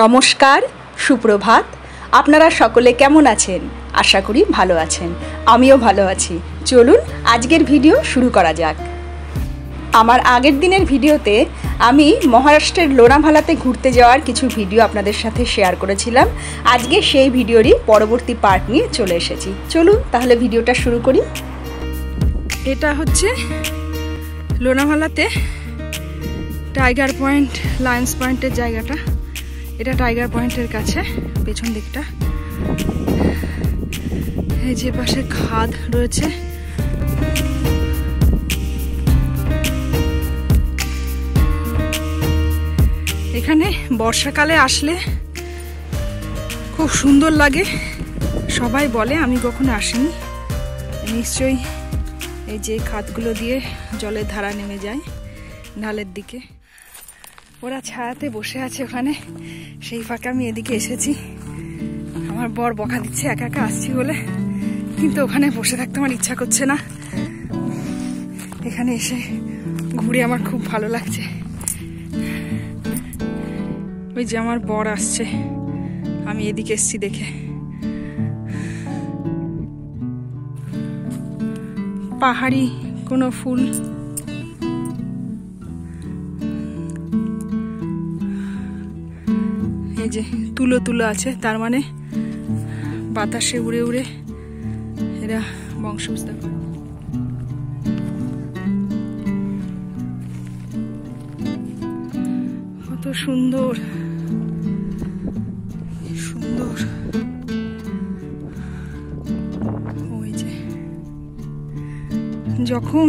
নমস্কার, সুপ্রভাত। আপনারা সকলে কেমন আছেন? আশা করি ভালো আছেন। আমিও ভালো আছি। চলুন আজকের ভিডিও শুরু করা যাক। আমার আগের দিনের ভিডিওতে আমি মহারাষ্ট্রের লোনাভালাতে ঘুরতে যাওয়ার কিছু ভিডিও আপনাদের সাথে শেয়ার করেছিলাম। আজকে সেই ভিডিওরই পরবর্তী পার্ট নিয়ে চলে এসেছি। চলুন তাহলে ভিডিওটা শুরু করি। এটা হচ্ছে লোনাভালাতে টাইগার পয়েন্ট, লায়ন্স পয়েন্টের জায়গাটা। এটা টাইগার পয়েন্টের কাছে পেছন দিকটা। এই যে পাশে খাদ রয়েছে। এখানে বর্ষাকালে আসলে খুব সুন্দর লাগে, সবাই বলে। আমি কখনো আসিনি। নিশ্চয়ই এই যে খাদগুলো দিয়ে জলের ধারা নেমে যায় ঢালের দিকে। ওরা ছায়াতে বসে আছে ওখানে, সেই ফাঁকে আমি এদিকে এসেছি। আমার বর বকা দিচ্ছে একা একা আসছি বলে, কিন্তু ওখানে বসে থাকতে আমার ইচ্ছা করছে না। এখানে এসে ঘুরে আমার খুব ভালো লাগছে। ওই যে আমার বর আসছে, আমি এদিকে এসছি দেখে। পাহাড়ি কোনো ফুল, এই যে তুলো তুলো আছে, তার মানে বাতাসে উড়ে উড়ে এরা বংশবিস্তার করে। কত সুন্দর সুন্দর। ওই যে যখন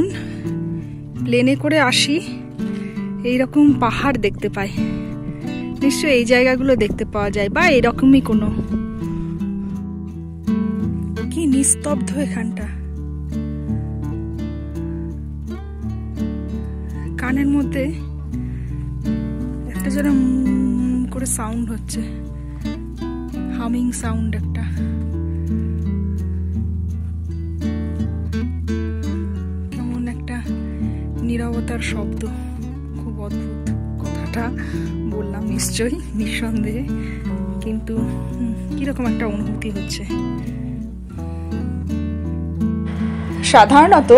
প্লেনে করে আসি এইরকম পাহাড় দেখতে পাই। নিশ্চয়ই এই জায়গাগুলো দেখতে পাওয়া যায়, বা এরকমই কোনো। কি নিস্তব্ধ এখানটা, কানের মধ্যে একটা যেন করে সাউন্ড হচ্ছে, হামিং সাউন্ড একটা। কেমন একটা নীরবতার শব্দ, খুব অদ্ভুত। কথাটা বললাম নিশ্চয়ই নিঃসন্দেহে, কিন্তু কিরকম একটা অনুভূতি হচ্ছে। সাধারণত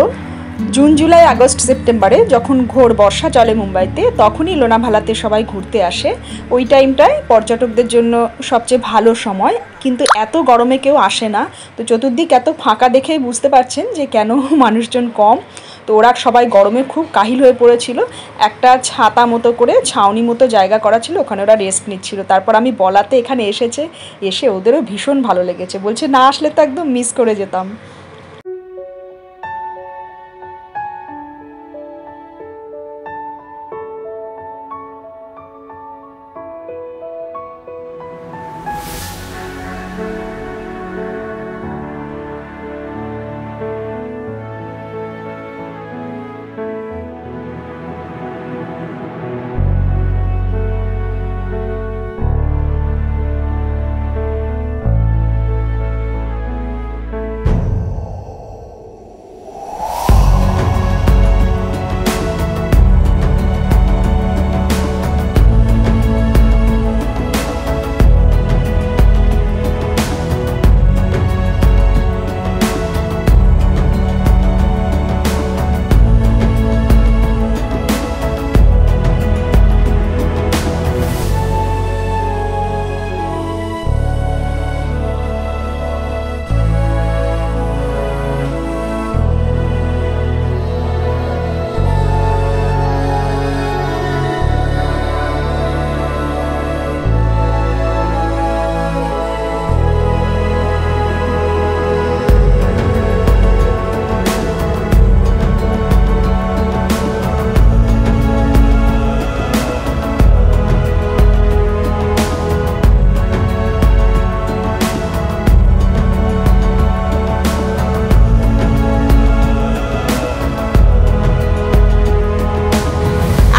জুন, জুলাই, আগস্ট, সেপ্টেম্বরে যখন ঘোর বর্ষা চলে মুম্বাইতে, তখনই লোনাভালাতে সবাই ঘুরতে আসে। ওই টাইমটায় পর্যটকদের জন্য সবচেয়ে ভালো সময়, কিন্তু এত গরমে কেউ আসে না। তো চতুর্দিক এত ফাঁকা দেখেই বুঝতে পারছেন যে কেন মানুষজন কম। তো ওরা সবাই গরমে খুব কাহিল হয়ে পড়েছিল। একটা ছাতা মতো করে ছাউনি মতো জায়গা করা ছিল, ওখানে ওরা রেস্ট নিচ্ছিল। তারপর আমি বলাতে এখানে এসে ওদেরও ভীষণ ভালো লেগেছে। বলছে না আসলে তো একদম মিস করে যেতাম।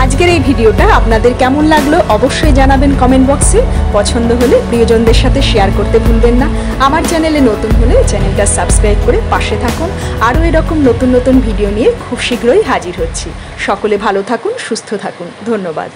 আজকের এই ভিডিওটা আপনাদের কেমন লাগলো অবশ্যই জানাবেন কমেন্ট বক্সে। পছন্দ হলে প্রিয়জনদের সাথে শেয়ার করতে ভুলবেন না। আমার চ্যানেলে নতুন হলে চ্যানেলটা সাবস্ক্রাইব করে পাশে থাকুন। আরও এরকম নতুন নতুন ভিডিও নিয়ে খুব শীঘ্রই হাজির হচ্ছি। সকলে ভালো থাকুন, সুস্থ থাকুন। ধন্যবাদ।